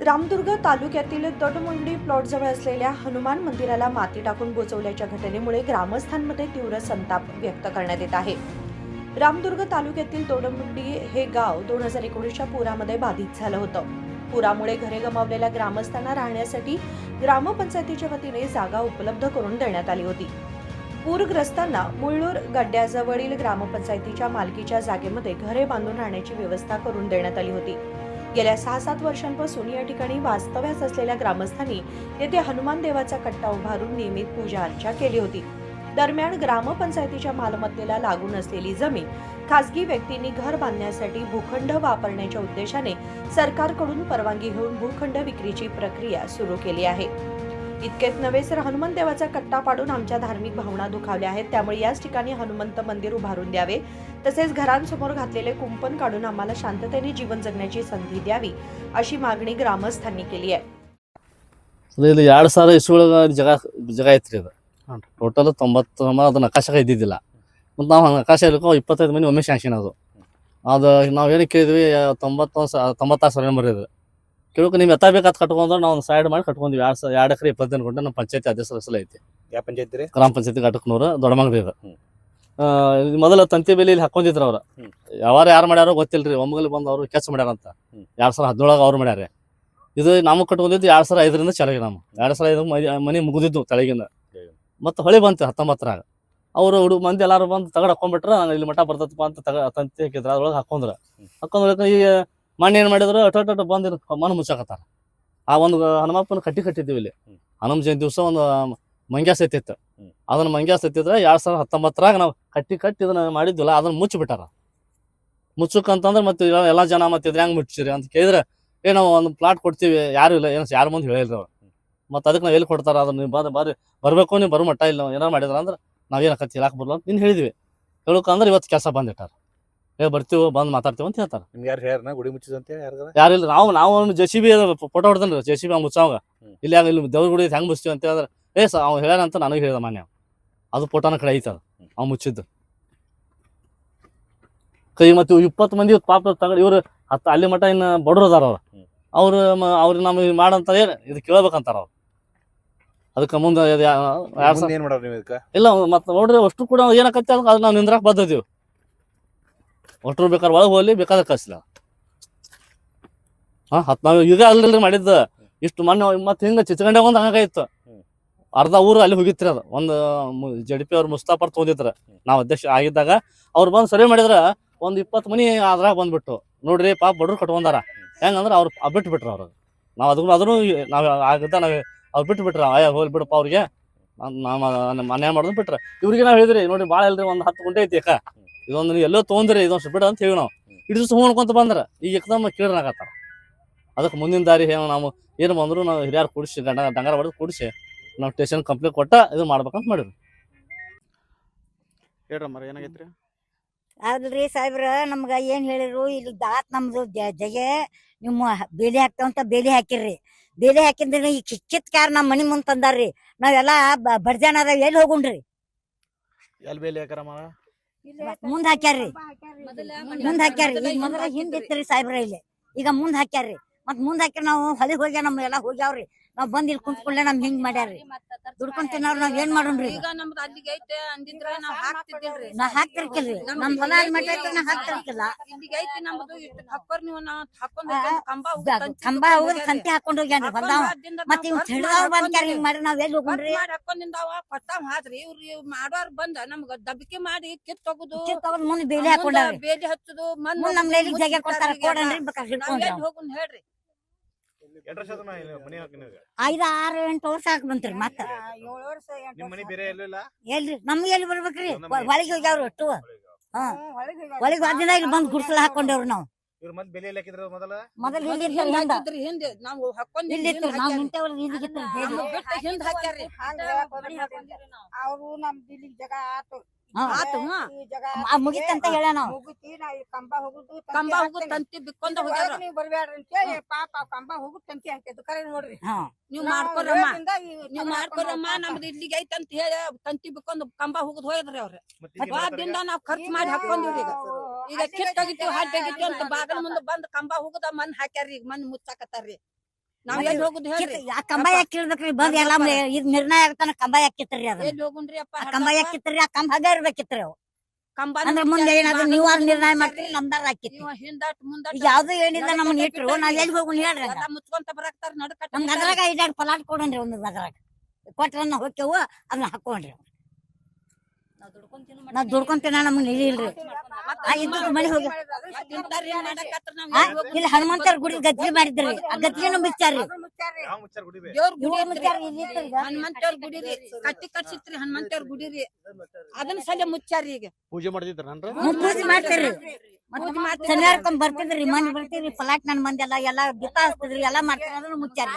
रामदुर्ग तालुक्यातील दडमुंडी प्लॉटजवळ असलेल्या हनुमान मंदिराला माती टाकून बुजवल्याच्या घटनेमुळे ग्रामस्थांमध्ये तीव्र संताप व्यक्त करण्यात येत आहे. रामदुर्ग तालुक्यातील दडमुंडी हे गाव 2019च्या पुरामध्ये बाधित झालं होतं. पुरामुळे घरे गमावलेल्या ग्रामस्थांना राहण्यासाठी ग्रामपंचायतीच्या वतीने जागा उपलब्ध करून देण्यात आली होती. पूरग्रस्तांना मुळ्ळूर गड्ड्याजवळील ग्रामपंचायतीच्या मालकीच्या जागेमध्ये घरे बांधून राहण्याची व्यवस्था करून देण्यात आली होती. गेल्या 6-7 वर्षांपासून या ठिकाणी वास्तव्यास असलेल्या ग्रामस्थांनी येथे हनुमान देवाचा कट्टा उभारून नियमित पूजा अर्चा केली होती. दरम्यान ग्रामपंचायतीच्या मालमत्तेला लागून असलेली जमीन खासगी व्यक्तींनी घर बांधण्यासाठी भूखंड वापरण्याच्या उद्देशाने सरकारकडून परवानगी घेऊन भूखंड विक्रीची प्रक्रिया सुरू केली आहे. इतकेच नव्हे तर हनुमान देवाचा कट्टा पाडून आमच्या धार्मिक भावना दुखावल्या आहेत. त्यामुळे याच ठिकाणी हनुमंत मंदिर उभारून द्यावे, तसेच घरांसमोर घातलेले कुंपण काढून आम्हाला शांततेने जीवन जगण्याची संधी द्यावी, अशी मागणी ग्रामस्थांनी केली आहे. ಇದು 2000 ಇಸ್ವಿಯೊಳಗೆ ಜಾಗ ಐತ್ರಿ ಇದು. ಟೋಟಲ್ 90 ಅದು ನಕಾಶಾಗ ಇದ್ದಿದ್ದಿಲ್ಲ. ಮತ್ತು ನಾವು ನಕಾಶ ಇಲ್ಲಕ್ಕೆ 25 ಮಂದಿ ಒಮ್ಮೆ ಶಾಂಕ್ಷನ್ ಅದು ನಾವು ಏನು ಕೇಳಿದ್ವಿ 96 ನಂಬರ್ ಇದು ಕೇಳಕ್ಕೆ ನೀವು ಎತ್ತ ಬೇಕಾದ ಕಟ್ಕೊಂಡ್ರೆ ನಾವು ಒಂದು ಸೈಡ್ ಮಾಡಿ ಕಟ್ಕೊಂಡ್ವಿ. 2 ಎಕರೆ 25 ಗುಂಟೆ ನಮ್ಮ ಪಂಚಾಯತಿ ಅಧ್ಯಕ್ಷರ ಹೆಸರು ಐತಿ. ಯಾವ ಪಂಚಾಯತಿ ರೀ? ಗ್ರಾಮ ಪಂಚಾಯತಿ ಘಟಕನೂರು ದೊಡ್ಡಮಂಗಡಿ ಇದು. ಮೊದಲ ತಂತಿ ಬೇಲಿಯಲ್ಲಿ ಹಾಕೊಂಡಿದ್ರು ಅವ್ರು. ಯಾರು ಮಾಡ್ಯಾರೋ ಗೊತ್ತಿಲ್ರಿ. ಒಮ್ಮಗಲಿ ಬಂದು ಅವರು ಕೆಚ್ ಮಾಡ್ಯಾರಂತ 2017 ಅವ್ರು ಮಾಡ್ಯಾರ. ಇದು ನಮಗೆ ಕಟ್ಕೊಂಡಿದ್ದು 2005ರಿಂದ ಚಾಲಾಗಿ. ನಮ್ಮ 2005 ಮನೆ ಮುಗಿದಿದ್ದು ತಳಗಿಂದ. ಮತ್ತು ಹೊಳಿ ಬಂತು 19ರಾಗ. ಅವರು ಮಂದಿ ಎಲ್ಲಾರು ಬಂದು ತಗಡ್ ಹಾಕೊಂಡ್ಬಿಟ್ರ ಇಲ್ಲಿ ಮಠ ಬರ್ತದಪ್ಪ ಅಂತ ತಂತಿ ಹಾಕಿದ್ರ. ಅದ್ರೊಳಗೆ ಹಾಕೊಂಡ್ರ ಈಗ ಮಣ್ಣು ಏನ್ ಮಾಡಿದ್ರು ಅಟ ಬಂದು ಮಣ್ಣು ಮುಚ್ಚಾಕತ್ತಾರ. ಆ ಒಂದು ಹನುಮಪ್ಪನ ಕಟ್ಟಿದ್ದೀವಿ ಇಲ್ಲಿ. ಹನುಮ ಜಯಂತಿ ದಿವಸ ಒಂದು ಮಂಗ್ಯಾಸ್ ಎತ್ತಿತ್ತು. ಅದನ್ನ ಮಂಗ್ಯಾಸ್ ಎತ್ತಿದ್ರೆ 2019ರಾಗ ನಾವು ಕಟ್ಟಿ ಇದನ್ನ ಮಾಡಿದ್ವಿಲ್ಲ, ಅದನ್ನ ಮುಚ್ಚಿಬಿಟ್ಟಾರ. ಮುಚ್ಚಕ್ಕಂತಂದ್ರೆ ಮತ್ತೆ ಎಲ್ಲಾ ಜನ ಮತ್ತೆ ಇದ್ರ ಹೆಂಗ್ ಮುಚ್ಚಿರಿ ಅಂತ ಕೇಳಿದ್ರೆ ನಾವು ಒಂದು ಪ್ಲಾಟ್ ಕೊಡ್ತೀವಿ, ಯಾರು ಇಲ್ಲ ಏನು ಯಾರ ಮುಂದೆ ಹೇಳಿಲ್ರಿ ಅವ್ರು. ಮತ್ತೆ ಅದಕ್ಕೆ ನಾವು ಎಲ್ಲಿ ಕೊಡ್ತಾರ, ಅದನ್ನ ನೀವು ಬರ್ಬೇಕು, ನೀವು ಬರೋ ಮಟ್ಟ ಇಲ್ಲ ಏನಾರು ಮಾಡಿದ್ರ ಅಂದ್ರೆ ನಾವೇನಕತ್ತಿ ಹೇಳಕ್ ಬರಲ್ಲ ಅಂತ ನೀನು ಹೇಳಿದ್ವಿ. ಹೇಳಕ್ಕಂದ್ರೆ ಇವತ್ತು ಕೆಲಸ ಬಂದಿಟ್ಟಾರ. ಬರ್ತೀವಿ ಬಂದು ಮಾತಾಡ್ತೀವಿ ಅಂತ ಹೇಳ್ತಾರ. ನಿಮ್ಗೆ ಯಾರು ಹೇಳ್ಯಾರ ಗುಡಿ ಮುಚ್ಚಿದಂತ? ಯಾರಿಲ್ಲ. ನಾವು JCB ಫೋಟೋ ಹೊಡ್ದನ್ರಿ. JCB ಅವ್ನು ಮುಚ್ಚಾವಾಗ ಇಲ್ಲಿ ದೇವ್ರ ಗುಡಿ ಹೆಂಗ್ ಮುಚ್ತೀವಿ ಅಂತ ಹೇಳಿದ್ರೆ ಅವ್ನು ಹೇಳ್ಯಾರಂತ ನನಗೆ ಹೇಳಿದ ಮಾನ್ಯ. ಅದು ಫೋಟೋನ ಕಡೆ ಐತದ ಅವ್ನು ಮುಚ್ಚಿದ್ದು ಕೈ. ಮತ್ತೆ 20 ಮಂದಿ ಪಾಪ ತಗೊಂಡು ಇವ್ರು ಅಲ್ಲಿ ಮಠ ಇನ್ನು ಬಡ್ರು ಅದಾರ ಅವ್ರು ನಮಗೆ ಮಾಡಂತ ಇದು ಕೇಳ್ಬೇಕಂತಾರ ಅವ್ರು. ಅದಕ್ಕೆ ಮುಂದೆ ಏನ್ ಮಾಡೋರು ನೀವು ಇದಕ್ಕೆ? ಇಲ್ಲ ಮತ್ತೆ ನೋಡ್ರಿ ಅಷ್ಟು ಕೂಡ ಏನಕತ್ತೆ ಅದಕ್ಕೆ ಅದು ನಾವು ನಿಂದ್ರಾಕ್ ಬದ್ದಿದ್ದೀವಿ. ಒಟ್ಟರು ಬೇಕಾದ್ರೆ ಒಳಗೆ ಹೋಗ್ಲಿ, ಬೇಕಾದ್ರೆ ಕಳಿಸ್ಲ. ನಾವು ಈಗ ಅಲ್ರಿ ಮಾಡಿದ್ದ ಇಷ್ಟು ಮೊನ್ನೆ. ಮತ್ತೆ ಹಿಂಗೆ ಚಿಚ್ಕಂಡೆ ಒಂದು ಹಂಗಾಗಿತ್ತು. ಅರ್ಧ ಊರು ಅಲ್ಲಿ ಹೋಗಿತ್ರಿ. ಅದು ಒಂದು JDP ಅವ್ರು ಮುಸ್ತಾಫರ್ ತೊಗೊಂಡಿದ್ರ. ನಾವು ಅಧ್ಯಕ್ಷ ಆಗಿದ್ದಾಗ ಅವ್ರು ಬಂದು ಸರ್ವೆ ಮಾಡಿದ್ರ ಒಂದು 20 ಮನಿ ಅದ್ರಾಗ ಬಂದ್ಬಿಟ್ಟು ನೋಡ್ರಿ ಪಾಪ ಬಡ್ರು ಕಟ್ಕೊಂಡಾರ. ಹೆಂಗಂದ್ರೆ ಅವ್ರು ಬಿಟ್ಬಿಟ್ರ ಅವ್ರು. ನಾವು ಅದನ್ನು ನಾವು ಆಗಿದ್ದ ನಾವು ಅವ್ರು ಬಿಟ್ಬಿಟ್ರ. ಹೋಗ್ಲಿ ಬಿಡಪ್ಪ ಅವ್ರಿಗೆ ಅನ್ಯಾಯ ಮಾಡೋದು ಬಿಟ್ರ. ಇವ್ರಿಗೆ ನಾವು ಹೇಳಿದ್ರಿ ನೋಡ್ರಿ ಭಾಳ ಇಲ್ರಿ, ಒಂದು 10 ಗುಂಟೆ ಐತಿ ಅಕ್ಕ, ಇದೊಂದು ನೀವು ಎಲ್ಲೋ ತೊಗೊಂಡ್ರಿ, ಇದೊಂದು ಬಿಡ ಅಂತ ಹೇಳಿ ನಾವು ಇಡೀ ದಿವಸ ಹೋಗ್ಕೊಂತ ಬಂದ್ರ ಈಗ ಏಕದಮ್ ಕೀಳನಾಗತ್ತಾರ. ಅದಕ್ಕೆ ಮುಂದಿನ ದಾರಿ ನಾವು ಏನು ಬಂದ್ರು ನಾವು ಹಿರಿಯರು ಕೂಡಿಸಿ ಡಂಗಾರ ಹೊಡೆದು ಕೂಡಿಸಿ ನಾವು ಸ್ಟೇಷನ್ ಕಂಪ್ಲೇಂಟ್ ಕೊಟ್ಟ ಇದು ಮಾಡ್ಬೇಕಂತ ಮಾಡಿದ್ವಿ. ಹೇಳ್ರಮ್ಮ ಏನಾಗೈತ್ರಿ? ಅಲ್ರಿ ಸಾಹೇಬ್ರ, ನಮ್ಗ ಏನ್ ಹೇಳಿರು, ಇಲ್ಲಿ ದಾತ್ ನಮ್ದು ಜಗೆ ನಿಮ್ಮ ಬೇಲಿ ಹಾಕ್ತಾವಂತ ಬೇಲಿ ಹಾಕಿರ್ರಿ. ಬೇಲಿ ಹಾಕಿದ್ರೆ ಈ ಕಿಚ್ಚಿತ್ ಕಾರ್ ನಮ್ ಮನಿ ಮುಂದ್ ತಂದಾರ್ರಿ. ನಾವೆಲ್ಲಾ ಬಡ್ಜಾನ ಎಲ್ಲಿ ಹೋಗುಣ್ರಿ? ಎಲ್ಲಿ ಬೇಲಿ ಹಾಕರಮ್ಮ? ಮುಂದ್ ಹಾಕ್ಯಾರ್ರಿ. ಈಗ ಮೊದಲ ಹಿಂದ್ ಇತ್ರಿ ಸಾಹೇಬ್ರ ಇಲ್ಲಿ, ಈಗ ಮುಂದ್ ಹಾಕ್ಯಾರ್ರಿ. ಮತ್ ಮುಂದ್ ಹಾಕ್ಯಾರ. ನಾವು ಹೊಲಿಗ್ ಹೋಗ್ಯ ನಮ್ ಎಲ್ಲಾ ಹೋಗ್ಯಾವ್ರಿ. ನಾವ್ ಬಂದ್ ಇಲ್ಲಿ ಕುಂತ್ಕೊಳ್ಳೆ ನಮ್ ಹಿಂಗ್ ಮಾಡ್ಯಾರ್ರಿ. ದುಡ್ಕೊಂಡ್ ತಿನ್ನವ್ರ ನಾವ್ ಏನ್ ಮಾಡೋಣ್ರಿ? ನಾ ಹಾಕ್ತಿರ್ಕಿಲ್ರಿ. ನಮ್ ಹೊಲ ಅಲ್ಲಿ ಮಟ್ಟ ಐತಿ, ನಾ ಹಾಕ್ತಿರ್ಕಿಲ್ಲ. ಕಂಬ ಹೋಗುದ್ ತಂತಿ ಹಾಕೊಂಡ್ ಹೋಗ್ಯಾನ್ರಿ ಹೊಲ್ದಾವ. ಮತ್ ಇವ್ ಹಿಡ್ದವ್ರ ಬಂದ್ಕ್ಯಾರ ಹಿಂಗ್ ಮಾಡಿ ನಾವ್ ಎಲ್ಲಿ ಹೋಗುಣ್ರಿ? ಮಾಡೋರ್ ಬಂದ ನಮ್ಗ ದಬ್ಬಿಕೆ ಮಾಡಿ ಕಿತ್ತೋಗುದು, ಮುಂದ್ ಬೇಲಿ ಹಾಕೊಂಡವ್ರಿ. ಬೇಲಿ ಹಚ್ಚುದು, ನಮ್ ಲೇಲಿ ಜಾಗ ಕೊಡ್ತಾರ, ಕೊಡನ್ರಿ ಬೇಕಾದ್ರೆ ಹಿಡ್ಕೊಂಡ್ರಿ. ಹೋಗುನ್ ಹೇಳ್ರಿ. 5-6-8 ವರ್ಷ ಹಾಕ್ ಬಂತ್ರಿ. ಮತ್ತ 7 ವರ್ಷ ಎಲ್ರಿ ನಮ್ಗೆ ಎಲ್ಲಿ ಬರ್ಬೇಕ್ರಿ? ಹೊಳಿಗೆ ಹೋಗ್ಯಾವ್ರಿ ಅಷ್ಟು. ಹೊಳಿಗೆ ವಾದ್ಯದಾಗ ಇಲ್ಲಿ ಬಂದ್ ಗುಡ್ಸಲ ಹಾಕೊಂಡೇವ್ರಿ ನಾವು. ಮೊದಲ ಹಿಂದೆ ನಾವು ಹಾಕೊಂಡ್ ನಾವ್ ನಿಂತೇವ್ರಿ. ಹಿಂದ್ ಹಾಕ್ಯಾರ್ರಿ. ಅವ್ರು ನಮ್ದು ಇಲ್ಲಿ ಜಾಗ ಆತು ಮುಗಿತಂತ ಹೇಳ ನಾವು. ಕಂಬ ಹೋಗುದು ತಂತಿ ಬಿಕ್ಕೊಂಡ ಹೋಗ್ಯಾರ. ನೀವು ಬರ್ಬ್ಯಾಡ್ರಿ ಅಂತೇಳಿ ಪಾಪ ಕಂಬ ಹೋಗುದ್ ತಂತಿ ಹಾಕ್ತೈದು ಕರೆ ನೋಡ್ರಿ. ನೀವ್ ಮಾಡ್ಕೊರಮ್ಮ ನಮ್ದು ಇಲ್ಲಿಗೆ ಐತಿ ಅಂತ ಹೇಳಿ ತಂತಿ ಬಿಕ್ಕೊಂಡ್ ಕಂಬ ಹೋಗುದ್ ಹೋಯದ್ರಿ ಅವ್ರ. ಬಾದಿಂದ ನಾವ್ ಖರ್ಚು ಮಾಡಿ ಹಾಕೊಂಡಿವ್ರಿ. ಈಗ ಕಿತ್ತೋಗಿತ್ತೀವಿ ಹಾಡ್ಬೇಕಿತ್ತೀವಿ ಅಂತ ಬಾಗಲ ಮುಂದೆ ಬಂದ್ ಕಂಬ ಹೋಗುದ ಮಣ್ ಹಾಕ್ಯಾರ್ರಿ. ಈಗ ಮಣ್ ಮುಚ್ಚಾಕತ್ತಾರ್ರಿ. ನಾವ್ ಎಲ್ಲಿ ಹೋಗುದು ಹೇಳ್ರಿ ಆ ಕಂಬ ಯಾಕೆ ಕೀಳ್ಬೇಕ್ರಿ ಬಂದ್ ಎಲ್ಲಾ ಇದ್ ನಿರ್ಣಯ ಆಗತಾನ ಕಂಬ ಯಾಕೆ ಕಿತ್ತರಿ ಅದ ಎಲ್ಲಿ ಹೋಗುನ್ರಿ ಅಪ್ಪ ಆ ಕಂಬ ಯಾಕೆ ಕಿತ್ತರಿ ಆ ಕಂಬ ಹಗ ಇರ್ಬೇಕಿತ್ರಿ ಅವು ಕಂಬ ಅಂದ್ರೆ ಮುಂದೆ ಏನಾದ್ರು ನೀವ್ ಅದ್ ನಿರ್ಣಯ ಮಾಡ್ತೀರಿ ನಮ್ದಾರ ಹಾಕಿತ್ರಿ ಹಿಂದಾಟ್ ಮುಂದಾಟ್ ಈಗ ಯಾವ್ದು ಏನಿಲ್ಲ ನಮ್ಮನ್ನ ಇಟ್ರು ನಾವ್ ಎಲ್ಲಿ ಹೋಗುನ್ ಹೇಳ್ರಿ ಎಲ್ಲಾ ಮುಚ್ಕೊಂತ ಬರಾಕ್ತಾರ ನಡ್ಕಟ್ಟ ನಮ್ಗೆ ಅದ್ರಾಗ 5 ಪಲಾಟ್ ಕೊಡನ್ರಿ ಒಂದು ಅದ್ರಾಗ ಕೊಟ್ರನ್ನ ಹೋಗ್ತೇವು ಅದನ್ನ ಹಾಕೊಂಡ್ರಿ ನಾವ್ ದುಡ್ಕೊಂತಿನ ನಮ್ಗೆ ಇಲ್ರಿ ಇದ್ದು ಮನೆ ಹೋಗಿ ಇಲ್ಲಿ ಹನುಮಂತರ ಗುಡಿ ಗದ್ಲಿ ಮಾಡಿದ್ರಿ ಆ ಗದ್ಲಿನೂ ಮುಚ್ಚಾರ್ರಿ ದೇವ್ರ ಗುಡಿ ಇವ್ರು ಐತ್ರಿ. ಮುಚ್ಚಾರ್ರಿ ಇಲ್ಲಿ ಇತ್ತು ಈಗ. ಹನುಮಂತೇವ್ರ ಗುಡಿ ರೀ ಕಟ್ಟಿ ಕಟ್ಸಿತ್ರಿ ಹನುಮಂತೇವ್ರ ಗುಡಿ ರೀ ಅದನ್ನ ಸಲ ಮುಚ್ಚಾರಿ ಈಗ ಪೂಜೆ ಮಾಡ್ತಿದ್ರ ನನ್ರ ಪೂಜೆ ಮಾಡ್ತೀರಿ ಶನಿವಾರಕ್ಕೊಮ್ಮೆ ಬರ್ತಿದ್ರಿ ಮನೆ ಬರ್ತೀರಿ ಪಲಾಟ್ ನನ್ ಮಂದಿ ಎಲ್ಲ ಬಿತ್ತ ಹಚ್ತಿದ್ರಿ ಎಲ್ಲಾ ಮಾಡ್ತೀರಿ ಅದನ್ನು ಮುಚ್ಚಾರಿ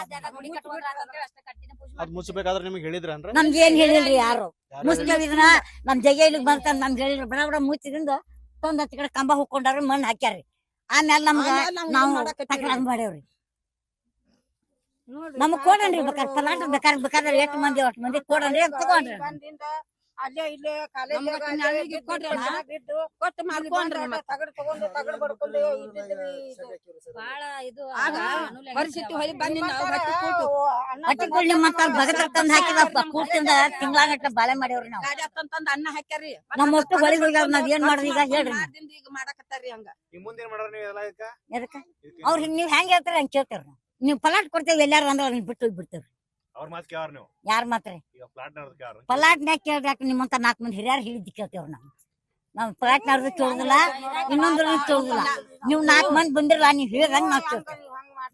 ಅದ್ ಮುಚ್ಚಬೇಕಾದ್ರೆ ನಿಮ್ಗೆ ಹೇಳಿದ್ರನ್ರ ನಮ್ಗೆ ಏನ್ ಹೇಳಿಲ್ರಿ ಯಾರು ಮುಚ್ತೇವ್ ಇದನ್ನ ನಮ್ ಜಗ ಇಲ್ಲಿಗ್ ಬಂತ ನಮ್ಗೆ ಹೇಳಿಲ್ರಿ ಬಡ ಬಡ ಮುಚ್ಚಿದಿಂದ ತೊಂದ್ ಹತ್ತಿ ಕಡೆ ಕಂಬ ಹುಕ್ಕೊಂಡಾರ ಮಣ್ಣ್ ಹಾಕ್ಯಾರಿ ಆಮೇಲೆ ನಮ್ಗ ನಾವು ತಕರಾರು ಮಾಡೇವ್ರಿ ನಮಗ್ ಕೊಡನ್ರಿ ಬೇಕಾದ್ರೆ ಪಲಾಟ್ ಬೇಕಾದ್ರೆ ಎಷ್ಟು ಮಂದಿ ಅಷ್ಟು ಮಂದಿ ಕೊಡನ್ರಿ ಅಂತ ತಗೊಂಡ್ರಿ ಬಂದಿಂದ ಅಲ್ಲೇ ಇಲ್ಲೇ ಕಾಲೇಜ್ ನಮ್ಗೆ ನಾಳೆಗೆ ಕೊಡ್ರಿ ಅಣ್ಣ. ಕೊಟ್ಟು ಮಾಡ್ಕೊಂಡ್ರಿ ಮತ್ತೆ. ತಗಡ್ ತಗೊಂಡು ತಗಡ್ ಬಡ್ಕೊಂಡು ಆಗ ಪರಿಸ್ಥಿತಿ ಹೊಳಿ ಬಂದಿ ನಾವು ಬಟ್ಟೆ ಕೂಟು ಹಟ್ಟಿಗಳು ನಿಮ್ಮಂತ ಭಗತ ತಂದ್ ಹಾಕಿದಪ್ಪ ಕೂತಿಂದ ತಿಂಗಳಾಗಟ್ಟ ಬಾಳೆ ಮಾಡೇವ್ರಿ ನಾವು ಗಾಡಿ ಹತ್ತಂತಂದ್ ಅನ್ನ ಹಾಕ್ಯಾರಿ ನಮ್ಮ ಒಟ್ಟು ಹೊಳಿಗ್ ಹೋಗ್ಯಾವ ನಾವ್ ಏನ್ ಮಾಡ್ರಿ ಈಗ ಹೇಳ್ರಿ ನಾವು. ಮಾಡ್ದಿಂದ ಈಗ ಮಾಡಕತ್ತಾರಿ ಹಂಗ ಈ ಮುಂದೆ ಏನ್ ಮಾಡ್ರ ನೀವು ಎಲ್ಲ ಎದಕ್ಕ ಅವ್ರ ನೀವ್ ಹೆಂಗ್ ಹೇಳ್ತೀರಿ ಹಂಗ್ ಕೇಳ್ತೇವ್ರಿ ನಾವು. ನೀವ್ ಪಲಾಟ್ ಕೊಡ್ತೇವೆ ಎಲ್ಲಾರು ಅಂದ್ರೆ ಅದನ್ನ ಬಿಟ್ಟು ಹೋಗ್ಬಿಡ್ತೇವ್ರಿ ಅವ್ರ ಮಾತ್ ಕೇಳ್ರ ನೀವು ಯಾರ್ ಮಾತ್ರ ಈಗ ಫ್ಲಾಟ್ ಕೇಳ್ರ ಪಲಾಟ್ನ್ಯಾಗ ಕೇಳ್ದಾಕ ನಿಮ್ಮಂತ 4 ಮಂದಿ ಹಿರಿಯರ್ ಹೇಳಿದ್ ಕೇಳ್ತೇವ್ರಿ ನಾವು ನಾವ್ ಪಲಾಟ್ನಾರ್ದು ಕೇಳುದಿಲ್ಲ ಇನ್ನೊಂದ್ರ ಕೇಳುದಿಲ್ಲ ನೀವು 4 ಮಂದಿ ಬಂದಿರಲ್ಲ ನೀವ್ ಹೇಳ್ದಂಗ್ ನಾವ್ ಕೇಳ್ತೇವೆ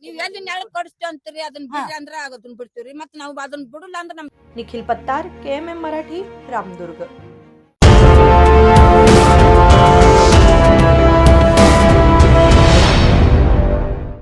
ನೀವ್ ಎಲ್ಲಿ ನೆಳ ಕೊಡಿಸ್ತೇವೆ ಅಂತೀರಿ ಅದನ್ನ ಬಿಡ್ರಿ ಅಂದ್ರ ಅದನ್ನ ಬಿಡ್ತೀವ್ರಿ ಮತ್ತ್ ನಾವು ಅದನ್ನ ಬಿಡಲ್ಲ ಅಂದ್ರೆ ನಮ್ निखिल पत्तार KMM मराठी रामदुर्ग.